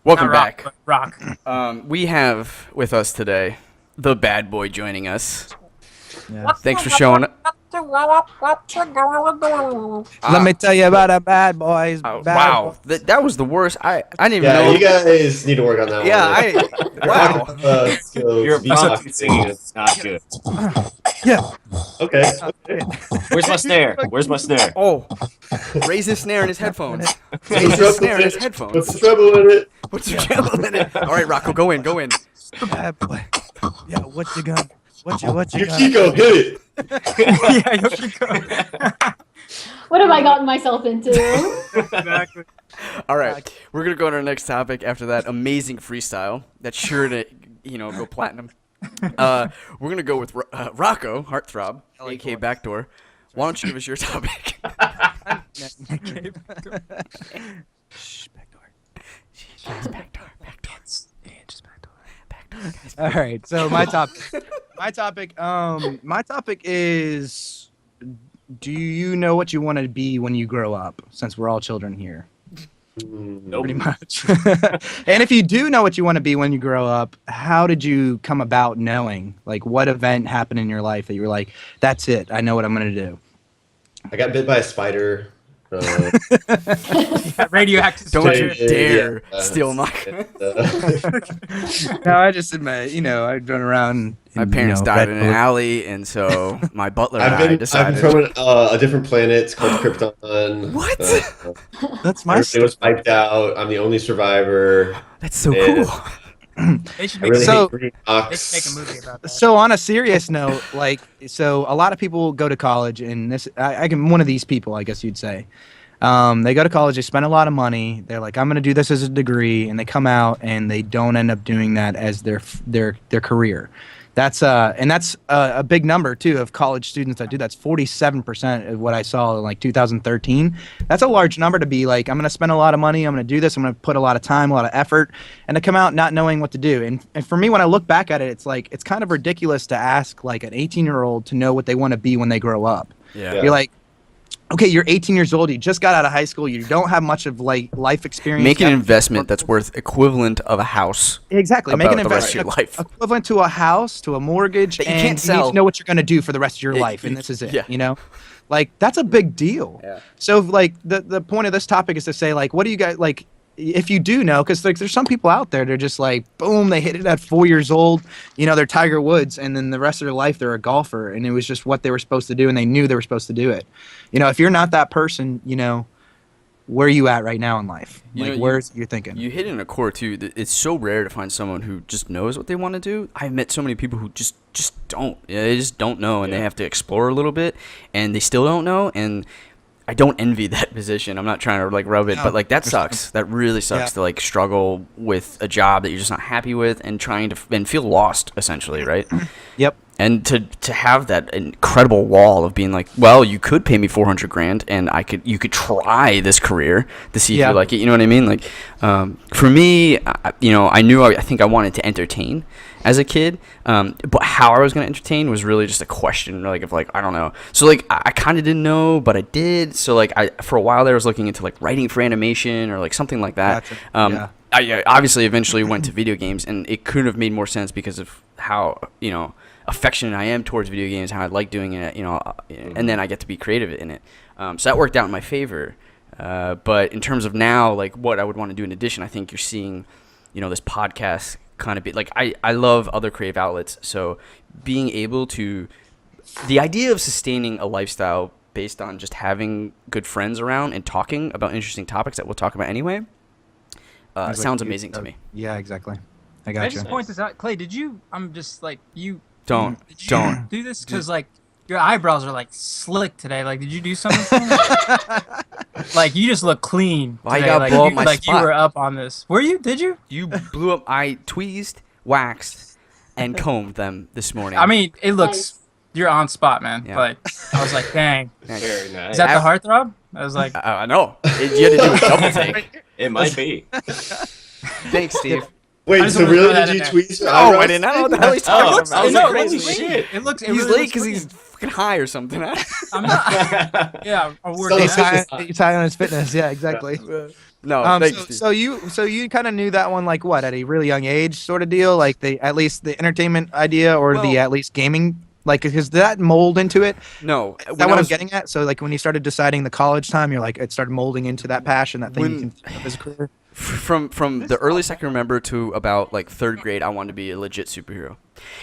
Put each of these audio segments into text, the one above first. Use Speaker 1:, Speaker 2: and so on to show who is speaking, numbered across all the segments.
Speaker 1: Welcome
Speaker 2: Not
Speaker 1: back.
Speaker 2: Rock, but Rock.
Speaker 1: We have with us today the bad boy joining us.
Speaker 3: Yeah.
Speaker 1: Thanks for showing up.
Speaker 3: Let me tell you about a bad boys.
Speaker 1: Wow, that was the worst. I didn't even
Speaker 4: Yeah,
Speaker 1: know.
Speaker 4: you guys need to work on that
Speaker 1: Yeah,
Speaker 4: one.
Speaker 1: wow.
Speaker 4: Skills,
Speaker 5: Your
Speaker 4: beatboxing.
Speaker 5: prostitute singing is not good.
Speaker 3: Yeah.
Speaker 4: Okay.
Speaker 5: Where's my snare? Where's my snare?
Speaker 1: Oh, raise his snare in his headphones.
Speaker 4: What's
Speaker 1: Raise
Speaker 4: the
Speaker 1: his snare in his headphones.
Speaker 4: What's the treble in it?
Speaker 1: What's your treble in it? All right, Rocco, go in.
Speaker 3: Bad boy. Yeah, what you got? What you got?
Speaker 4: Yukiko, hit it.
Speaker 2: Yeah, Yukiko.
Speaker 6: What have I gotten myself into?
Speaker 2: Exactly.
Speaker 1: All right, we're gonna go to our next topic after that amazing freestyle. That's sure to, go platinum. We're gonna go with Rocco Heartthrob, aka Backdoor. Why don't you give us your topic?
Speaker 3: Shh, backdoor.
Speaker 1: Just backdoor.
Speaker 3: All right. So my topic is: do you know what you want to be when you grow up? Since we're all children here.
Speaker 5: Nope.
Speaker 3: Pretty much. And if you do know what you want to be when you grow up, how did you come about knowing? Like, what event happened in your life that you were like, that's it, I know what I'm going to do?
Speaker 4: I got bit by a spider.
Speaker 2: Radioactive.
Speaker 1: Don't
Speaker 2: spider.
Speaker 1: you dare steal my.
Speaker 3: No, I just admit, I'd run around.
Speaker 1: My parents died in an alley, and so my butler and I
Speaker 4: I'm
Speaker 1: decided.
Speaker 4: from a different planet. It's called Krypton.
Speaker 1: What?
Speaker 3: That's my
Speaker 4: Everything was wiped out. I'm the only survivor.
Speaker 1: That's so
Speaker 4: Yeah.
Speaker 1: cool.
Speaker 2: They should
Speaker 4: I
Speaker 2: make,
Speaker 4: really
Speaker 3: So-
Speaker 4: hate green
Speaker 2: they
Speaker 4: rocks.
Speaker 2: should make a movie about that.
Speaker 3: So on a serious note, so a lot of people go to college, and I'm one of these people, I guess you'd say. They go to college, they spend a lot of money. They're like, I'm going to do this as a degree, and they come out and they don't end up doing that as their career. That's a big number too of college students that do. That's 47% of what I saw in like 2013. That's a large number to be like, I'm going to spend a lot of money, I'm going to do this, I'm going to put a lot of time, a lot of effort, and to come out not knowing what to do. And for me, when I look back at it, it's like it's kind of ridiculous to ask like an 18-year-old to know what they want to be when they grow up.
Speaker 1: Yeah.
Speaker 3: You're like, okay, you're 18 years old, you just got out of high school, you don't have much of like life experience.
Speaker 1: Make
Speaker 3: You
Speaker 1: an
Speaker 3: haven't-
Speaker 1: investment that's worth equivalent of a house.
Speaker 3: Exactly. Make
Speaker 1: about
Speaker 3: an
Speaker 1: the rest of your
Speaker 3: investment
Speaker 1: life.
Speaker 3: equivalent to a house, to a mortgage,
Speaker 1: That you
Speaker 3: and
Speaker 1: can't
Speaker 3: you need
Speaker 1: sell.
Speaker 3: to know what you're going to do for the rest of your
Speaker 1: Yeah,
Speaker 3: life, and this is it.
Speaker 1: yeah.
Speaker 3: Like that's a big deal.
Speaker 1: Yeah.
Speaker 3: So like the point of this topic is to say like, what do you guys like? If you do know, because like there's some people out there, they're just like, boom, they hit it at 4 years old. They're Tiger Woods, and then the rest of their life they're a golfer, and it was just what they were supposed to do, and they knew they were supposed to do it. If you're not that person, where are you at right now in life? Where's you're thinking?
Speaker 1: You hit in a core too. It's so rare to find someone who just knows what they want to do. I've met so many people who just don't. Yeah, they just don't know, and they have to explore a little bit, and they still don't know. And I don't envy that position. I'm not trying to like rub it,
Speaker 3: No,
Speaker 1: but like that
Speaker 3: for
Speaker 1: sucks. That really sucks
Speaker 3: Yeah.
Speaker 1: to like struggle with a job that you're just not happy with and trying to and feel lost essentially, right?
Speaker 3: Yep.
Speaker 1: And to have that incredible wall of being like, well, you could pay me $400,000 and you could try this career to see if
Speaker 3: Yeah.
Speaker 1: you like it. You know what I mean? Like, for me, I think I wanted to entertain as a kid, but how I was going to entertain was really just a question, like, of like, I don't know. So like, I kind of didn't know, but I did. So like, for a while there, I was looking into like writing for animation or like something like that.
Speaker 3: Gotcha. Yeah.
Speaker 1: I obviously eventually went to video games, and it couldn't have made more sense because of how affectionate I am towards video games, how I like doing it, and then I get to be creative in it. So that worked out in my favor. But in terms of now, like what I would want to do in addition, I think you're seeing, this podcast kind of be like, I love other creative outlets. So being able to, the idea of sustaining a lifestyle based on just having good friends around and talking about interesting topics that we'll talk about anyway, sounds amazing to me.
Speaker 3: Yeah, exactly. I
Speaker 2: Can I
Speaker 3: got
Speaker 2: just
Speaker 3: you.
Speaker 2: point this out, Clay? I'm just like you.
Speaker 1: Don't
Speaker 2: Do this because like your eyebrows are like slick today. Like, did you do something? Like, you just look clean.
Speaker 1: Why you
Speaker 2: today.
Speaker 1: gotta
Speaker 2: Like,
Speaker 1: blow up
Speaker 2: you,
Speaker 1: my
Speaker 2: like
Speaker 1: spot?
Speaker 2: you were up on this. Were you? Did you?
Speaker 1: You blew up. I tweezed, waxed, and combed them this morning.
Speaker 2: I mean, it looks.
Speaker 6: Nice.
Speaker 2: You're on spot, man.
Speaker 1: Yeah.
Speaker 2: Like, I was like, dang.
Speaker 5: Very nice.
Speaker 2: Is that the heartthrob? I was like,
Speaker 1: I know. You had to do a double take.
Speaker 5: It might be.
Speaker 1: Thanks, Steve.
Speaker 2: I
Speaker 4: Wait,
Speaker 2: just
Speaker 4: so
Speaker 2: wanted to throw
Speaker 4: really
Speaker 2: that
Speaker 4: did
Speaker 2: in
Speaker 4: you
Speaker 2: there.
Speaker 4: tweet your
Speaker 1: Oh, I
Speaker 4: eyebrows?
Speaker 1: didn't know what the hell he's
Speaker 5: Oh,
Speaker 1: talking
Speaker 5: I
Speaker 1: about.
Speaker 5: was
Speaker 2: no,
Speaker 5: like,
Speaker 2: it looks
Speaker 5: crazy
Speaker 2: clean.
Speaker 5: shit.
Speaker 2: It looks. It
Speaker 1: He's
Speaker 2: really
Speaker 1: late
Speaker 2: looks
Speaker 1: because
Speaker 2: clean.
Speaker 1: he's fucking high or something.
Speaker 2: I'm not. Yeah, I'm working.
Speaker 4: So
Speaker 2: on
Speaker 4: it's
Speaker 2: that.
Speaker 4: like-
Speaker 3: He's high on his fitness. Yeah, exactly.
Speaker 1: No, thanks, Steve.
Speaker 3: So you kind of knew that one like what at a really young age sort of deal, like at least the entertainment idea or the
Speaker 1: Well-
Speaker 3: at least gaming, like because that mold into it.
Speaker 1: No,
Speaker 3: Is that what I'm getting at? So like when you started deciding the college time, you're like it started molding into that passion, that thing you can pick up as a career.
Speaker 1: From the earliest I can remember to about like 3rd grade, I wanted to be a legit superhero,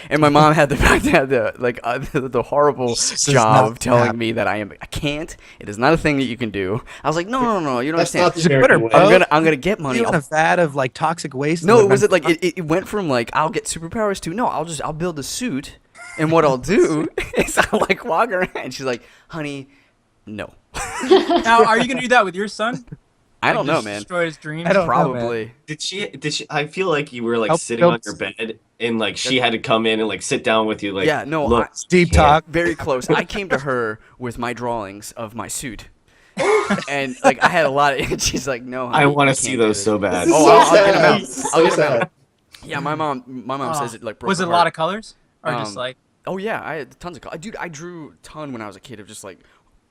Speaker 1: and my mom had the horrible job of telling me that I can't. It is not a thing that you can do. I was like, no, you don't
Speaker 4: That's
Speaker 1: understand.
Speaker 4: not the American way.
Speaker 1: I'm gonna get money.
Speaker 3: You in a vat of like toxic waste.
Speaker 1: No, it went from like I'll get superpowers to no, I'll build a suit, and what I'll do is I'll like walk around. And she's like, honey, no.
Speaker 2: Now, are you gonna do that with your son?
Speaker 1: I don't know,
Speaker 2: Just
Speaker 1: man.
Speaker 2: Destroy his dreams.
Speaker 3: I don't know,
Speaker 1: Probably.
Speaker 5: Did she? I feel like you were like
Speaker 3: Help
Speaker 5: sitting
Speaker 3: build
Speaker 5: on your bed, and like she had to come in and like sit down with you. Like,
Speaker 1: Yeah, no,
Speaker 5: look,
Speaker 3: deep
Speaker 5: can't-
Speaker 3: talk.
Speaker 1: Very close. I came to her with my drawings of my suit, and like I had a lot of. And she's like, "No, honey,
Speaker 5: I want
Speaker 1: you
Speaker 5: to see
Speaker 1: can't do
Speaker 5: those
Speaker 1: this."
Speaker 5: so bad.
Speaker 1: Oh, I'll get them out.
Speaker 4: So
Speaker 1: I'll get them out.
Speaker 4: sad.
Speaker 1: Yeah, my mom says it like broke
Speaker 2: Was it
Speaker 1: her
Speaker 2: a lot
Speaker 1: heart.
Speaker 2: of colors, or just
Speaker 1: Um,
Speaker 2: like?
Speaker 1: Oh yeah, I had tons of color. Dude, I drew a ton when I was a kid of just like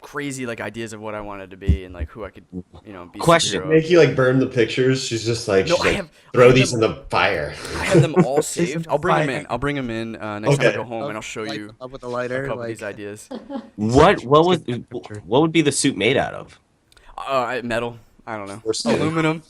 Speaker 1: crazy like ideas of what I wanted to be and like who I could be. a
Speaker 5: Question.
Speaker 1: superhero.
Speaker 4: Make you like burn the pictures. She's just like,
Speaker 1: No,
Speaker 4: she's
Speaker 1: I
Speaker 4: like,
Speaker 1: have-
Speaker 4: throw
Speaker 1: I have
Speaker 4: these
Speaker 1: them-
Speaker 4: in the fire.
Speaker 1: I have them all saved. I'll bring them in.
Speaker 3: fire.
Speaker 1: I'll bring them in next time I
Speaker 4: Okay.
Speaker 1: go home and I'll show you
Speaker 3: up with a
Speaker 1: a
Speaker 3: lighter.
Speaker 1: couple of
Speaker 3: Like,
Speaker 1: these ideas.
Speaker 5: What would be the suit made out of?
Speaker 1: Metal. I don't know.
Speaker 4: Or steel.
Speaker 1: Aluminum.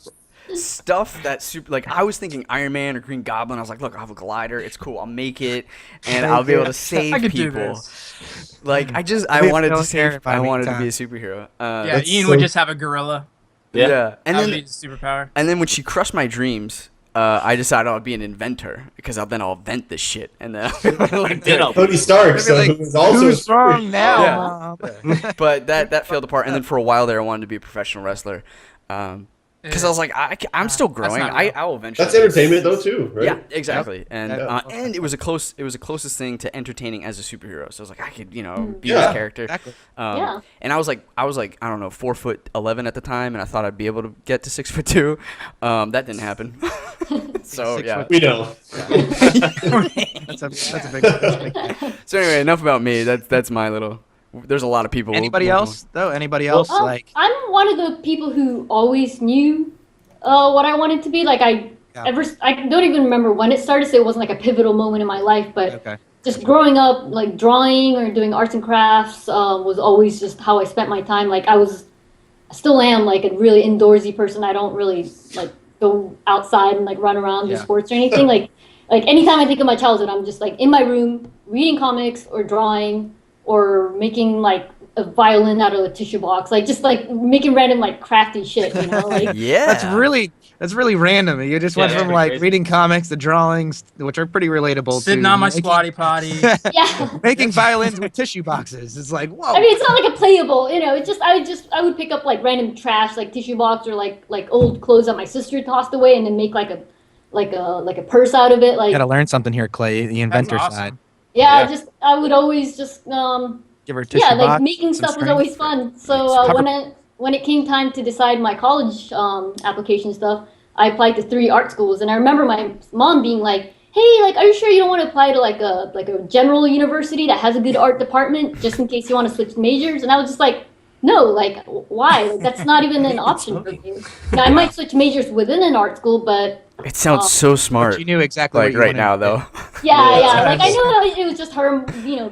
Speaker 1: Stuff that super like I was thinking Iron Man or Green Goblin. I was like, look, I have a glider. It's cool. I'll make it, and I'll be able to save
Speaker 2: I could do
Speaker 1: people.
Speaker 2: this.
Speaker 1: Like I
Speaker 3: Be a
Speaker 1: wanted to
Speaker 3: military
Speaker 1: save.
Speaker 3: if I
Speaker 1: I
Speaker 3: make
Speaker 1: wanted to
Speaker 3: time.
Speaker 1: be a superhero.
Speaker 2: Yeah,
Speaker 4: That's
Speaker 2: Ian
Speaker 4: so-
Speaker 2: would just have a gorilla.
Speaker 1: Yeah. And
Speaker 2: That would be
Speaker 1: then
Speaker 2: his superpower.
Speaker 1: when she crushed my dreams, I decided I'd be an inventor because then I'll invent this shit and then like
Speaker 5: Then I'll-
Speaker 4: Tony Stark, so
Speaker 3: like,
Speaker 4: who's also
Speaker 3: who's
Speaker 4: a
Speaker 3: strong now?
Speaker 1: Yeah.
Speaker 3: Mom?
Speaker 1: But that failed apart. And then for a while there, I wanted to be a professional wrestler. Because I was like, I'm still growing.
Speaker 2: not real.
Speaker 1: I will eventually.
Speaker 4: That's entertainment though too, right?
Speaker 1: Yeah, exactly. And
Speaker 3: Yeah.
Speaker 1: and it was the closest thing to entertaining as a superhero. So I was like, I could be
Speaker 4: Yeah.
Speaker 1: this character.
Speaker 3: Exactly.
Speaker 6: Yeah.
Speaker 1: And I was like, I don't know, 4'11" at the time, and I thought I'd be able to get to 6'2". That didn't happen. So
Speaker 3: 6
Speaker 1: yeah.
Speaker 3: foot-
Speaker 4: We know.
Speaker 3: That's a big.
Speaker 1: So anyway, enough about me. That's my little. There's a lot of people.
Speaker 3: Anybody else though? Anybody else like?
Speaker 6: I'm one of the people who always knew what I wanted to be. Like I don't even remember when it started, so it wasn't like a pivotal moment in my life. But
Speaker 3: Okay.
Speaker 6: just growing up, like drawing or doing arts and crafts was always just how I spent my time. Like I still am like a really indoorsy person. I don't really like go outside and like run around do
Speaker 3: Yeah.
Speaker 6: sports or anything. like anytime I think of my childhood, I'm just like in my room reading comics or drawing or making like a violin out of a tissue box, like just like making random like crafty shit, like
Speaker 1: Yeah.
Speaker 3: That's really random. You just went
Speaker 5: Yeah,
Speaker 3: from
Speaker 5: that's
Speaker 3: like
Speaker 5: crazy.
Speaker 3: reading comics, the drawings, which are pretty relatable.
Speaker 2: Sitting
Speaker 3: to
Speaker 2: on my
Speaker 3: making-
Speaker 2: squatty potty.
Speaker 6: yeah.
Speaker 3: making violins with tissue boxes. It's like whoa.
Speaker 6: I mean, it's not like a playable, it's just I would pick up like random trash, like tissue box or like old clothes that my sister tossed away, and then make like a purse out of it. Like
Speaker 3: Gotta learn something here, Clay. The inventor
Speaker 2: awesome.
Speaker 3: side.
Speaker 6: yeah, I would always just
Speaker 3: Give her a tissue
Speaker 6: yeah, like
Speaker 3: box.
Speaker 6: making
Speaker 3: some
Speaker 6: stuff was
Speaker 3: string.
Speaker 6: always fun. So when it came time to decide my college application stuff, I applied to 3 art schools, and I remember my mom being like, "Hey, like, are you sure you don't want to apply to like a general university that has a good art department, just in case you want to switch majors?" And I was just like, "No, like, why? Like, that's not even an option for me. Now, I might switch majors within an art school, but
Speaker 1: It sounds so smart.
Speaker 3: But you knew exactly what
Speaker 1: Like
Speaker 3: you
Speaker 1: right
Speaker 3: wanted
Speaker 1: now,
Speaker 3: to
Speaker 1: though.
Speaker 6: yeah,
Speaker 4: Yeah.
Speaker 6: like I know it was just her,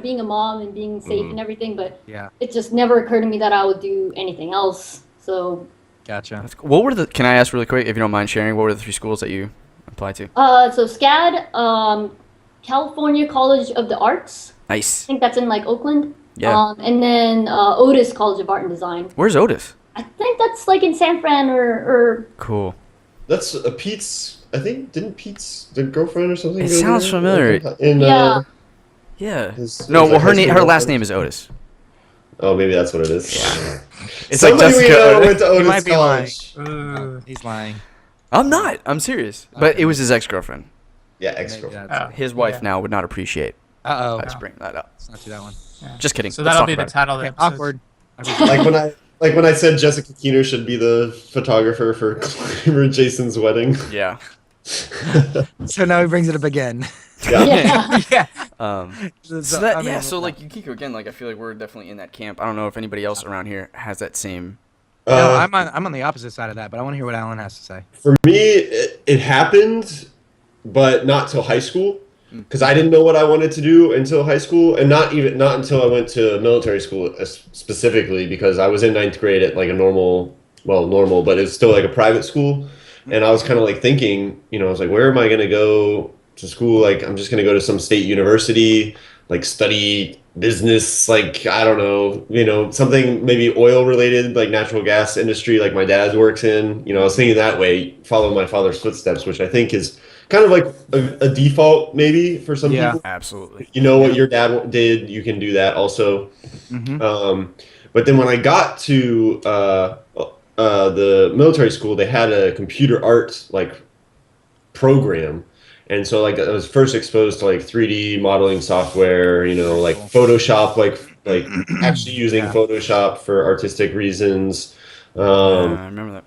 Speaker 6: being a mom and being safe and everything, but
Speaker 3: do. Yeah,
Speaker 6: it just never occurred to me that I would do anything else. So,
Speaker 3: gotcha.
Speaker 1: What were the? Can I ask really quick, if you don't mind sharing? What were the 3 schools that you applied to?
Speaker 6: so SCAD, California College of the Arts. I
Speaker 1: Nice.
Speaker 6: think that's in like Oakland.
Speaker 1: Yeah.
Speaker 6: And then Otis College of Art and Design.
Speaker 1: Where's Otis?
Speaker 6: I think that's like in San Fran or
Speaker 1: Cool.
Speaker 4: That's Pete's. I think didn't Pete's the girlfriend or something?
Speaker 1: It
Speaker 4: go
Speaker 1: sounds
Speaker 4: there?
Speaker 1: familiar.
Speaker 4: In,
Speaker 6: Yeah.
Speaker 1: Yeah.
Speaker 4: his-
Speaker 1: No,
Speaker 4: his,
Speaker 1: well,
Speaker 4: like, high school
Speaker 1: her last
Speaker 4: girlfriend?
Speaker 1: name is Otis.
Speaker 4: Oh, maybe that's what it is.
Speaker 1: It's like
Speaker 4: Somebody we
Speaker 1: Jessica
Speaker 4: know
Speaker 1: Otis.
Speaker 4: went to Otis
Speaker 3: might be
Speaker 4: College.
Speaker 3: He's lying.
Speaker 1: I'm not. I'm serious. But it was his ex-girlfriend.
Speaker 4: Yeah,
Speaker 3: Maybe
Speaker 4: ex-girlfriend.
Speaker 3: that's-
Speaker 1: His wife
Speaker 2: Yeah.
Speaker 1: now would not appreciate.
Speaker 3: Uh-oh.
Speaker 1: Let's bring that up.
Speaker 3: Let's not do that one.
Speaker 1: Just kidding.
Speaker 2: So
Speaker 1: Let's
Speaker 2: that'll
Speaker 1: talk
Speaker 2: be the
Speaker 1: about it.
Speaker 2: title of the
Speaker 3: Okay,
Speaker 2: episode.
Speaker 3: awkward.
Speaker 4: Like when I said Jessica Keener should be the photographer for Clymer Jason's wedding.
Speaker 1: Yeah.
Speaker 3: So now he brings it up again.
Speaker 4: Yeah.
Speaker 6: yeah.
Speaker 2: Yeah.
Speaker 1: So that, yeah, so like Yukiko again, like I feel like we're definitely in that camp. I don't know if anybody else around here has that same
Speaker 3: No, I'm on the opposite side of that, but I want to hear what Alan has to say.
Speaker 4: For me, it happened, but not till high school, because I didn't know what I wanted to do until high school, and not until I went to military school specifically, because I was in ninth grade at like a normal, but it's still like a private school, and I was kind of like thinking, I was like, where am I going to go to school? Like, I'm just going to go to some state university, like study business, like I don't know, something maybe oil related, like natural gas industry, like my dad works in. I was thinking that way, follow my father's footsteps, which I think is kind of like a default maybe for some people.
Speaker 1: Absolutely.
Speaker 4: What your dad did, you can do that also. But then when I got to the military school, they had a computer arts like program. And so like I was first exposed to like 3D modeling software, like Photoshop, like actually using Photoshop for artistic reasons.
Speaker 1: I remember that.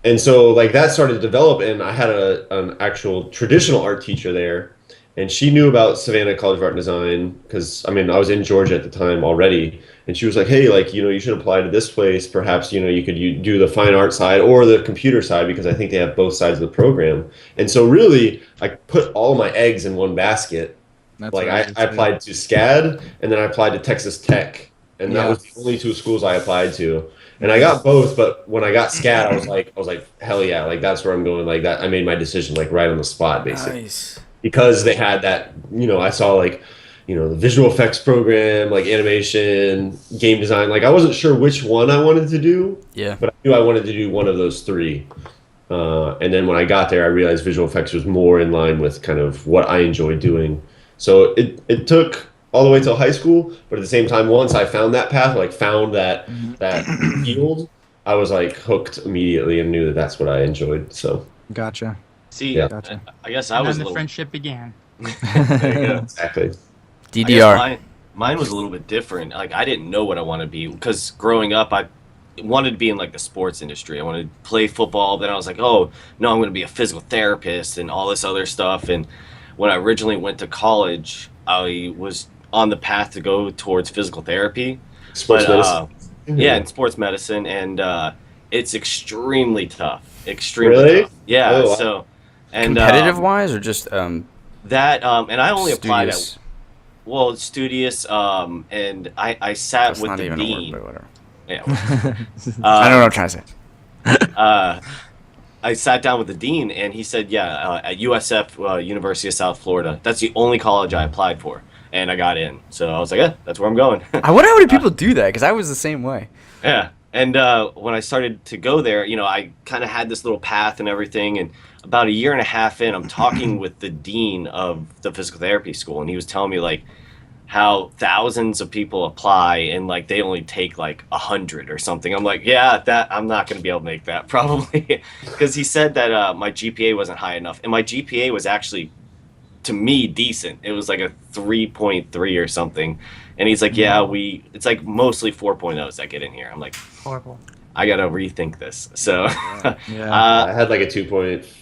Speaker 4: And so like that started to develop, and I had an actual traditional art teacher there, and she knew about Savannah College of Art and Design because I was in Georgia at the time already, and she was like, hey, like you should apply to this place. Perhaps you could do the fine art side or the computer side, because I think they have both sides of the program. And so really, I put all my eggs in one basket.
Speaker 3: That's
Speaker 4: like I applied to SCAD, and then I applied to Texas Tech, and that was the only two schools I applied to. And I got both, but when I got SCAD, I was like, hell yeah, like that's where I'm going. Like that, I made my decision like right on the spot, basically.
Speaker 1: Nice.
Speaker 4: Because they had that, I saw like, the visual effects program, like animation, game design. Like I wasn't sure which one I wanted to do.
Speaker 1: Yeah.
Speaker 4: But I knew I wanted to do one of those three. And then when I got there, I realized visual effects was more in line with kind of what I enjoyed doing. So it took all the way till high school, but at the same time, once I found that path, like found that field, I was like hooked immediately and knew that that's what I enjoyed. So
Speaker 3: Gotcha.
Speaker 5: See,
Speaker 3: Gotcha.
Speaker 5: I guess I
Speaker 2: And
Speaker 5: was
Speaker 2: then
Speaker 5: a
Speaker 2: the
Speaker 5: little.
Speaker 2: friendship began.
Speaker 5: There you go.
Speaker 4: exactly.
Speaker 5: I guess
Speaker 1: DDR.
Speaker 5: mine was a little bit different. Like I didn't know what I wanted to be because growing up, I wanted to be in like the sports industry. I wanted to play football. Then I was like, oh no, I'm going to be a physical therapist and all this other stuff. And when I originally went to college, I was on the path to go towards physical therapy.
Speaker 4: Sports medicine.
Speaker 5: Yeah, in sports medicine, and it's extremely tough. Extremely
Speaker 4: Really?
Speaker 5: tough. Yeah.
Speaker 4: Oh, wow.
Speaker 5: So, and
Speaker 1: Competitive wise, or just
Speaker 5: that, and I only applied
Speaker 1: studious?
Speaker 5: at. Well, studious, and I sat
Speaker 1: That's
Speaker 5: with
Speaker 1: not
Speaker 5: the
Speaker 1: even
Speaker 5: dean.
Speaker 1: a word, but whatever.
Speaker 5: Yeah.
Speaker 1: I know what I'm trying to say.
Speaker 5: I sat down with the dean, and he said, "Yeah, at USF, University of South Florida. That's the only college I applied for, and I got in." So I was like, "Yeah, that's where I'm going."
Speaker 1: I wonder how many people do that, because I was the same way.
Speaker 5: Yeah, and when I started to go there, I kind of had this little path and everything, and about a year and a half in, I'm talking with the dean of the physical therapy school, and he was telling me like how thousands of people apply and like they only take like 100 or something. I'm like, yeah, that I'm not going to be able to make that probably, because he said that my GPA wasn't high enough, and my GPA was actually, to me, decent. It was like a 3.3 or something, and he's like, yeah, it's like mostly 4.0s that get in here. I'm like,
Speaker 2: Horrible.
Speaker 5: I gotta rethink this. So
Speaker 4: I had like a 2.5.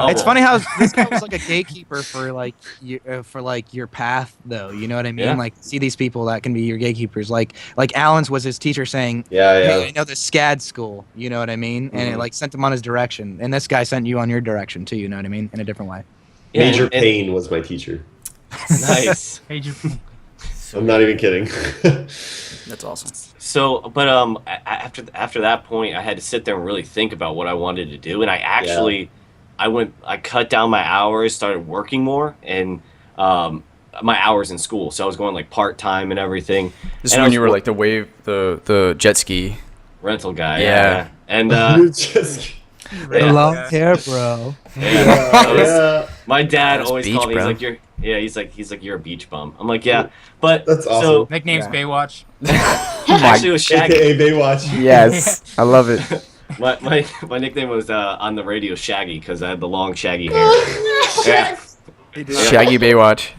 Speaker 3: It's funny how this guy was like a gatekeeper for like your path, though. You know what I mean?
Speaker 5: Yeah.
Speaker 3: Like, see these people that can be your gatekeepers. Like Alan's was his teacher saying,
Speaker 4: Yeah, yeah.
Speaker 3: "Hey, I know the SCAD school." You know what I mean? And it like sent him on his direction. And this guy sent you on your direction too. You know what I mean? In a different way.
Speaker 5: yeah,
Speaker 4: Major
Speaker 5: and-
Speaker 4: Payne was my teacher.
Speaker 5: Nice.
Speaker 2: Major P.
Speaker 4: I'm not even kidding.
Speaker 1: That's awesome.
Speaker 5: So, but after that point, I had to sit there and really think about what I wanted to do, and I actually, I cut down my hours, started working more, and my hours in school. So I was going like part time and everything.
Speaker 1: This is
Speaker 5: And I
Speaker 1: when
Speaker 5: was
Speaker 1: you were like the jet ski.
Speaker 5: rental guy.
Speaker 1: Yeah.
Speaker 5: And
Speaker 4: You're just-
Speaker 5: Yeah.
Speaker 3: Long hair, bro.
Speaker 5: my dad
Speaker 1: That's
Speaker 5: always
Speaker 1: beach,
Speaker 5: called me.
Speaker 1: bro.
Speaker 5: He's like you're a beach bum. I'm like, yeah, but
Speaker 4: That's awesome.
Speaker 5: So
Speaker 2: Nickname's Baywatch.
Speaker 5: actually, it was Shaggy.
Speaker 4: AKA Baywatch.
Speaker 1: Yes, I love it.
Speaker 5: My nickname was on the radio Shaggy because I had the long shaggy hair. Yeah.
Speaker 1: Shaggy Baywatch.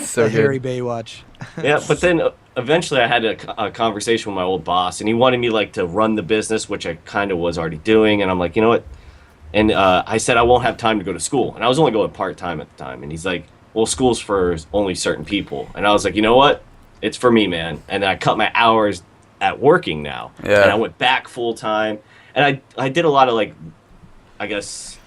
Speaker 1: So
Speaker 3: Harry
Speaker 1: good.
Speaker 3: Baywatch.
Speaker 5: Yeah, but then eventually I had a conversation with my old boss, and he wanted me like to run the business, which I kind of was already doing, and I'm like, you know what? And I said I won't have time to go to school, and I was only going part time at the time, and he's like, well, school's for only certain people, and I was like, you know what? it's for me, man. And I cut my hours at working now.
Speaker 1: Yeah.
Speaker 5: And I went back full time. And I did a lot of like, I guess,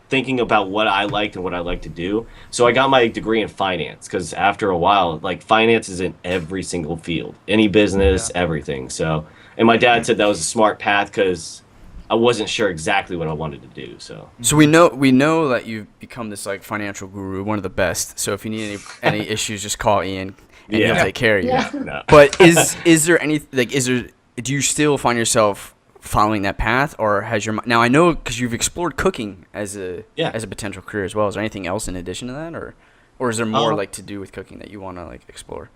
Speaker 5: thinking about what I liked and what I like to do. So I got my degree in finance because after a while, like finance is in every single field, any business, everything. So, and my dad said that was a smart path because I wasn't sure exactly what I wanted to do. So
Speaker 1: we know that you've become this like financial guru, one of the best. So if you need any issues, just call Ian and he'll take care of you.
Speaker 6: Yeah.
Speaker 5: no.
Speaker 1: But is there any do you still find yourself following that path, or has your now I know because you've explored cooking as a potential career as well. Is there anything else in addition to that, or is there more like to do with cooking that you want to like explore?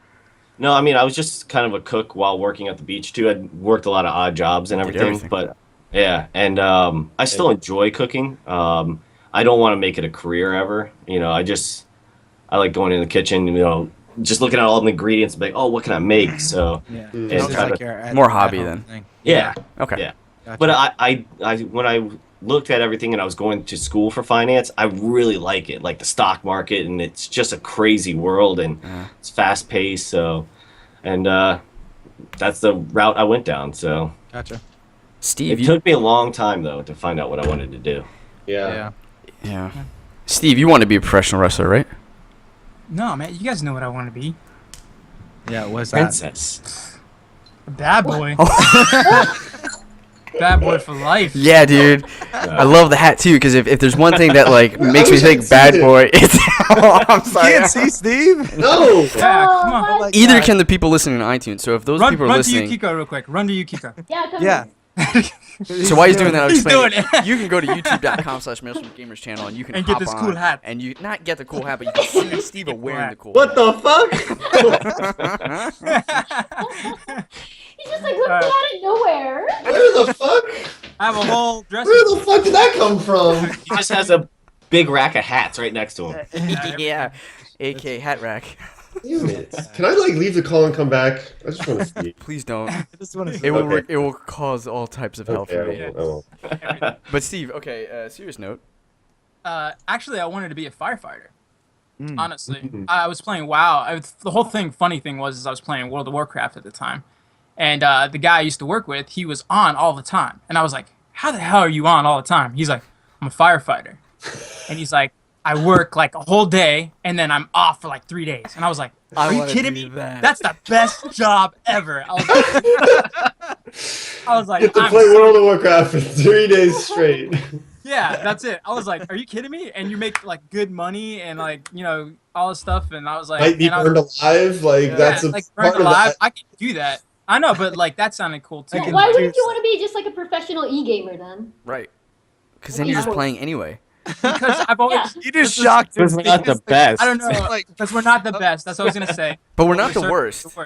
Speaker 5: No, I mean I was just kind of a cook while working at the beach too. I worked a lot of odd jobs and everything. But yeah, and I still enjoy cooking. I don't want to make it a career ever. You know, I like going in the kitchen. You know, just looking at all the ingredients and be like, oh, what can I make? So
Speaker 3: It's like
Speaker 1: more hobby then.
Speaker 3: thing.
Speaker 5: yeah.
Speaker 1: Okay.
Speaker 5: Yeah.
Speaker 3: Gotcha.
Speaker 5: But I when I looked at everything and I was going to school for finance, I really like it, like the stock market, and it's just a crazy world and it's fast paced. So, and that's the route I went down. So,
Speaker 3: Gotcha.
Speaker 1: Steve,
Speaker 5: it took me a long time though to find out what I wanted to do.
Speaker 4: Yeah.
Speaker 1: yeah. Steve, you want to be a professional wrestler, right?
Speaker 2: No, man, you guys know what I want to be.
Speaker 3: Yeah, what's that?
Speaker 5: Princess.
Speaker 2: A bad boy. Bad boy for life.
Speaker 1: Yeah, dude. I love the hat too, because if there's one thing that like makes me think bad boy, it's I'm sorry.
Speaker 3: You can't see Steve?
Speaker 4: No.
Speaker 2: Yeah, come on.
Speaker 3: Like
Speaker 1: Either
Speaker 3: that.
Speaker 1: can the people listening on iTunes. So if those people are
Speaker 2: Run to
Speaker 1: listening,
Speaker 2: Yukiko real quick. Run to Yukiko.
Speaker 6: Yeah, come
Speaker 3: Yeah.
Speaker 1: so while he's doing that, I'll
Speaker 2: He's
Speaker 1: explain.
Speaker 2: doing it.
Speaker 1: You can go to youtube.com/Maelstrom Gamers channel and you can
Speaker 2: And get
Speaker 1: hop
Speaker 2: this cool
Speaker 1: on
Speaker 2: hat.
Speaker 1: and you not get the cool hat, but you can see Steve wearing the cool.
Speaker 4: What the fuck?
Speaker 6: He's just like looking out of nowhere.
Speaker 4: Where the fuck?
Speaker 2: I have a whole dress.
Speaker 4: Where the fuck did that come from?
Speaker 5: He just has a big rack of hats right next to him.
Speaker 1: Yeah, AK hat rack.
Speaker 4: Damn it. Can I like leave the call and come back? I just want to see.
Speaker 1: Please don't.
Speaker 3: I just want to
Speaker 1: It will
Speaker 4: Okay.
Speaker 1: it will cause all types of hell for me.
Speaker 4: Okay, I won't.
Speaker 1: But Steve, okay, serious note.
Speaker 2: Actually, I wanted to be a firefighter.
Speaker 3: Mm.
Speaker 2: Honestly, I was playing WoW. The whole funny thing was I was playing World of Warcraft at the time, and the guy I used to work with, he was on all the time, and I was like, "How the hell are you on all the time?" He's like, "I'm a firefighter," and he's like, "I work like a whole day, and then I'm off for like 3 days," and I was like, "Are you kidding me? That's the best job ever." I was like,
Speaker 4: Get to
Speaker 2: "I'm
Speaker 4: play World of Warcraft for 3 days straight.
Speaker 2: Yeah, that's it. I was like, "Are you kidding me?" And you make like good money and like all this stuff. And I was like,
Speaker 4: Might be burned alive. Like that's a
Speaker 2: like
Speaker 4: part
Speaker 2: burned
Speaker 4: of
Speaker 2: alive.
Speaker 4: that.
Speaker 2: I can do that. I know, but like that sounded cool too.
Speaker 6: Well, why wouldn't you want to be just like a professional e-gamer then?
Speaker 1: Right. Because then you're just playing anyway.
Speaker 2: Because I've always
Speaker 3: You just shocked us.
Speaker 5: We're not the best.
Speaker 2: I don't know,
Speaker 3: Like-
Speaker 2: because we're not the best. That's what I was gonna say.
Speaker 1: But we're not the
Speaker 2: certainly
Speaker 1: worst.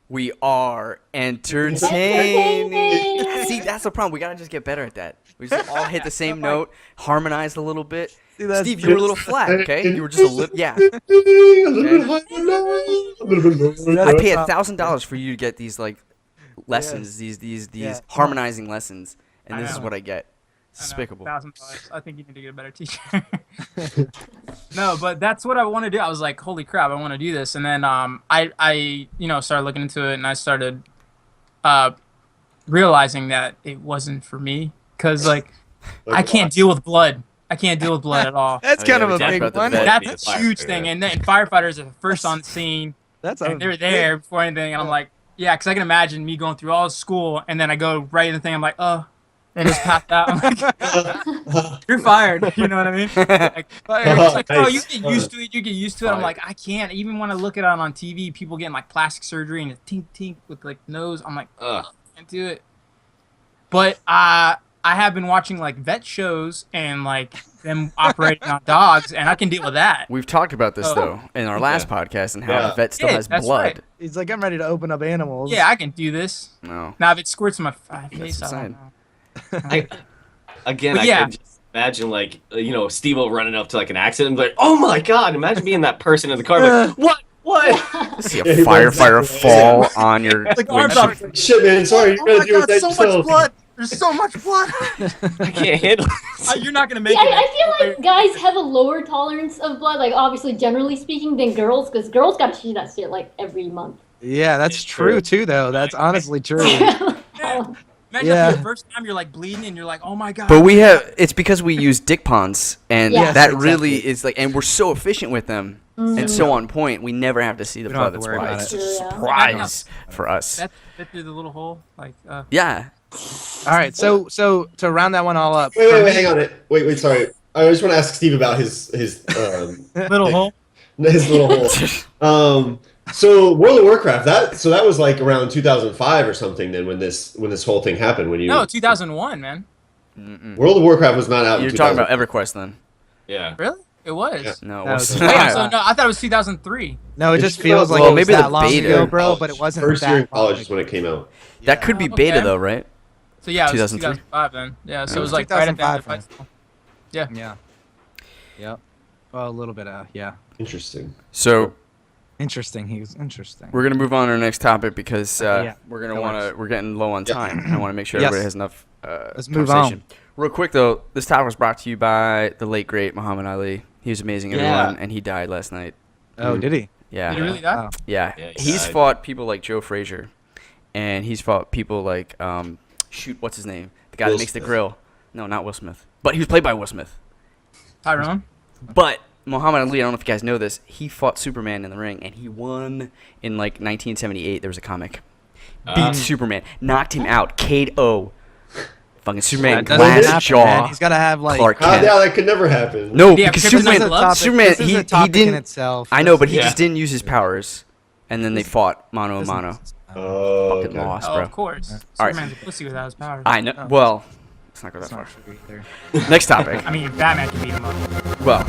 Speaker 1: We are entertaining.
Speaker 6: Entertaining.
Speaker 1: See, that's the problem. We gotta just get better at that. We just all hit the same note, harmonized a little bit.
Speaker 3: See, that's
Speaker 1: Steve, you were a little flat, okay? You were just a little, yeah.
Speaker 4: A little bit higher now, a little bit lower.
Speaker 1: I pay $1,000 for you to get these like lessons, these
Speaker 3: Yeah.
Speaker 1: harmonizing lessons, and
Speaker 2: I
Speaker 1: this is
Speaker 2: know.
Speaker 1: what I get.
Speaker 2: I know,
Speaker 1: Despicable.
Speaker 2: $1,000. I think you need to get a better teacher. No, but that's what I want to do. I was like, holy crap, I want to do this. And then I started looking into it, and I started realizing that it wasn't for me. Because, like, I can't deal with blood. I can't deal with blood at all.
Speaker 3: That's
Speaker 5: Oh,
Speaker 3: kind
Speaker 5: yeah,
Speaker 3: of
Speaker 5: we
Speaker 3: a
Speaker 5: talked
Speaker 3: big
Speaker 5: about the
Speaker 3: one.
Speaker 5: vet.
Speaker 2: That's
Speaker 5: be
Speaker 2: a
Speaker 5: a
Speaker 2: huge
Speaker 5: firefighter.
Speaker 2: thing. And then firefighters are the first on the scene.
Speaker 3: That's a
Speaker 2: And they're there before anything. And I'm like, yeah, because I can imagine me going through all school, and then I go right in the thing. I'm like, oh. And just pass out. I'm like, you're fired. You know what I mean? Like, it's like, oh, you get used to it. You get used to it. I'm like, I can't. Even when I look at it on TV, people getting like plastic surgery and a tink tink with like nose. I'm like, ugh, can't do it. But I have been watching like vet shows and like them operating on dogs, and I can deal with that.
Speaker 1: We've talked about this
Speaker 2: Oh.
Speaker 1: though in our last podcast and how
Speaker 5: Yeah.
Speaker 1: the vet still
Speaker 2: Yeah,
Speaker 1: has
Speaker 2: that's
Speaker 1: blood.
Speaker 2: right.
Speaker 3: He's like, I'm ready to open up animals.
Speaker 2: Yeah, I can do this.
Speaker 1: No.
Speaker 2: Now if it squirts in my face, I
Speaker 1: insane.
Speaker 2: don't know.
Speaker 5: Again,
Speaker 2: But
Speaker 5: I
Speaker 2: yeah.
Speaker 5: can just imagine like Steve-O running up to like an accident and be like, oh my god, imagine being that person in the car like, what?
Speaker 1: See a
Speaker 4: Yeah, he
Speaker 1: firefighter
Speaker 4: runs-
Speaker 1: fall on your
Speaker 2: Like arms
Speaker 1: windshield.
Speaker 2: up.
Speaker 4: Shit, man. Sorry, you
Speaker 3: Oh
Speaker 4: gotta
Speaker 3: my
Speaker 4: deal with
Speaker 3: god,
Speaker 4: that
Speaker 3: so much
Speaker 4: yourself.
Speaker 3: blood. There's so much blood.
Speaker 5: I can't handle it.
Speaker 2: You're not gonna make
Speaker 6: See,
Speaker 2: it.
Speaker 6: I feel like guys have a lower tolerance of blood, like obviously generally speaking, than girls, because girls gotta see that shit like every month.
Speaker 3: Yeah, that's
Speaker 5: It's
Speaker 3: true
Speaker 5: true.
Speaker 3: too, though. That's honestly true.
Speaker 2: Imagine
Speaker 3: Yeah.
Speaker 2: the first time you're like bleeding and you're like, oh my god.
Speaker 1: But it's because we use dick ponds, and
Speaker 6: Yes,
Speaker 1: that
Speaker 3: exactly.
Speaker 1: really is like, and we're so efficient with them, and so on point. We never have to see the
Speaker 3: We don't
Speaker 1: blood.
Speaker 3: have to
Speaker 1: That's
Speaker 3: worry
Speaker 1: why
Speaker 3: about
Speaker 1: it's
Speaker 3: it.
Speaker 1: such a
Speaker 6: Yeah.
Speaker 1: surprise for us.
Speaker 2: That fit through the little hole. Like,
Speaker 1: Yeah.
Speaker 3: All right, so to round that one all up.
Speaker 4: Wait,
Speaker 3: for me-
Speaker 4: hang on. Wait, sorry. I just want to ask Steve about his
Speaker 2: little hole.
Speaker 4: his little hole. So World of Warcraft, that was like around 2005 or something then when this whole thing happened when you
Speaker 2: No, 2001, man.
Speaker 4: World of Warcraft was not out
Speaker 1: You're
Speaker 4: in
Speaker 1: talking
Speaker 4: 2000.
Speaker 1: about EverQuest then?
Speaker 5: Yeah.
Speaker 2: Really? It was.
Speaker 4: Yeah.
Speaker 1: No, it
Speaker 3: No,
Speaker 1: wasn't.
Speaker 3: it's-
Speaker 2: Yeah, so no, I thought it was 2003.
Speaker 3: No, it
Speaker 4: It's
Speaker 3: just feels like
Speaker 1: well,
Speaker 3: it was
Speaker 1: maybe the
Speaker 3: that long
Speaker 1: beta.
Speaker 3: ago, bro. But it wasn't.
Speaker 4: First
Speaker 3: that
Speaker 4: year in
Speaker 3: long
Speaker 4: college is
Speaker 3: ago.
Speaker 4: when it came out.
Speaker 1: That could be
Speaker 2: Oh,
Speaker 1: beta
Speaker 2: okay.
Speaker 1: though, right?
Speaker 2: So yeah, it was
Speaker 1: 2003?
Speaker 2: 2005 then. Yeah, so
Speaker 3: It
Speaker 2: it
Speaker 3: was
Speaker 2: was like right at the end of
Speaker 3: 2005,
Speaker 2: high school.
Speaker 3: Yeah. Yep. Well, a little bit. Yeah.
Speaker 4: Interesting.
Speaker 1: So
Speaker 3: Interesting. He was interesting.
Speaker 1: we're gonna move on to our next topic because
Speaker 3: Yeah,
Speaker 1: we're gonna
Speaker 3: that
Speaker 1: want to. We're getting low on time. I want to make sure
Speaker 3: Yes.
Speaker 1: everybody has enough.
Speaker 3: Let's move
Speaker 1: conversation. Real quick though, this topic was brought to you by the late great Muhammad Ali. He was amazing,
Speaker 5: Yeah.
Speaker 1: everyone, and he died last night.
Speaker 3: Oh, did he?
Speaker 1: Yeah.
Speaker 2: Did it really die?
Speaker 3: Oh.
Speaker 1: Yeah,
Speaker 5: Yeah, he
Speaker 1: he's
Speaker 5: died.
Speaker 1: fought people like Joe Frazier, and he's fought people like what's his name? The guy
Speaker 4: Will
Speaker 1: that makes the
Speaker 4: Smith.
Speaker 1: grill. No, not Will Smith, but he was played by Will Smith.
Speaker 2: Tyrone?
Speaker 1: But Muhammad Ali, I don't know if you guys know this, he fought Superman in the ring, and he won in like 1978. There was a comic, beat Superman, knocked him out, KO. Fucking Superman,
Speaker 3: That doesn't
Speaker 1: glass
Speaker 3: happen,
Speaker 1: jaw.
Speaker 3: man. He's got to have like.
Speaker 1: Clark
Speaker 4: How
Speaker 1: Kent.
Speaker 4: yeah, that could never happen.
Speaker 1: No,
Speaker 2: Yeah,
Speaker 1: because
Speaker 2: Kryptonite
Speaker 1: Superman,
Speaker 2: gloves?
Speaker 1: Superman,
Speaker 3: This is
Speaker 1: he
Speaker 3: a topic
Speaker 1: didn't.
Speaker 3: in itself.
Speaker 1: I know, but he
Speaker 5: Yeah.
Speaker 1: just didn't use his powers, and then they fought mano a
Speaker 3: Doesn't-
Speaker 1: mano.
Speaker 4: Oh,
Speaker 1: Fucking
Speaker 4: okay.
Speaker 1: lost,
Speaker 2: Oh,
Speaker 1: bro.
Speaker 2: of course.
Speaker 1: All right.
Speaker 2: Superman's a pussy without his powers.
Speaker 1: I know.
Speaker 3: Oh.
Speaker 1: Well, let's not go that
Speaker 3: That's
Speaker 1: far.
Speaker 3: not true either.
Speaker 1: Next topic.
Speaker 2: I mean, Batman can beat him up.
Speaker 1: Well,